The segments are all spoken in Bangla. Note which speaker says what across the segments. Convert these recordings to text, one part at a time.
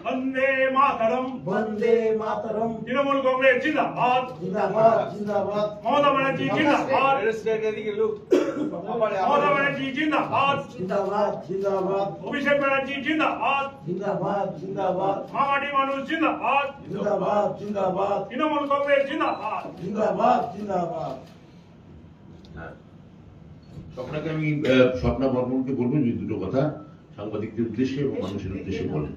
Speaker 1: वंदे मातरम
Speaker 2: वंदे मातरम
Speaker 1: तृणमूल कांग्रेस जिंदाबाद
Speaker 2: जिंदाबाद जिंदाबाद
Speaker 1: ममता बनर्जी जिंदाबाद ममता बनर्जी जिंदाबाद
Speaker 2: जिंदाबाद जिंदाबाद
Speaker 1: अभिषेक बनर्जी जिंदाबाद
Speaker 2: जिंदाबाद जिंदाबाद
Speaker 1: मामाटी मानुष जिंदाबाद
Speaker 2: जिंदाबाद जिंदाबाद
Speaker 1: तृणमूल कांग्रेस जिंदाबाद
Speaker 2: जिंदाबाद जिंदाबाद।
Speaker 3: স্বপ্নাকে আমি স্বপ্না বর্মনকে বলবো যে দুটো কথা সাংবাদিকদের উদ্দেশ্যে এবং মানুষের উদ্দেশ্যে বলেন।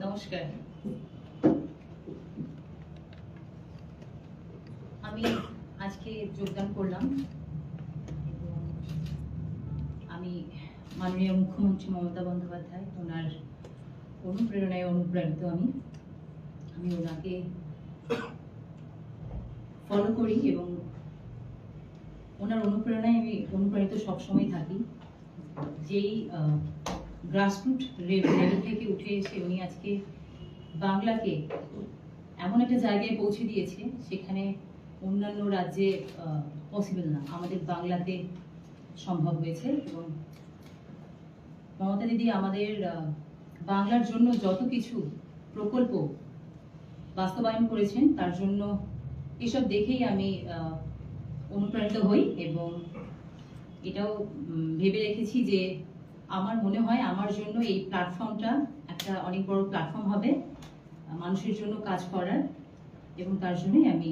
Speaker 4: নমস্কার, আমি আজকে যোগদান করলাম এবং আমি মাননীয় মুখ্যমন্ত্রী মমতা বন্দ্যোপাধ্যায় ওনার অনুপ্রেরণায় অনুপ্রাণিত। আমি ওনাকে ফলো করি এবং ওনার অনুপ্রেরণায় আমি অনুপ্রাণিত সবসময় থাকি। যেই গ্রাসরুট লেভেল থেকে উঠে এসে উনি আজকে বাংলাকে এমন একটা জায়গায় পৌঁছে দিয়েছে সেখানে অন্যান্য রাজ্যে পসিবল না, আমাদের বাংলাতে সম্ভব হয়েছে। এবং মমতা দিদি আমাদের বাংলার জন্য যত কিছু প্রকল্প বাস্তবায়ন করেছেন তার জন্য এসব দেখেই আমি অনুপ্রাণিত হই এবং এটাও ভেবে রেখেছি যে আমার মনে হয় আমার জন্য এই প্ল্যাটফর্মটা একটা অনেক বড় প্ল্যাটফর্ম হবে মানুষের জন্য কাজ করার, এবং তার জন্যই আমি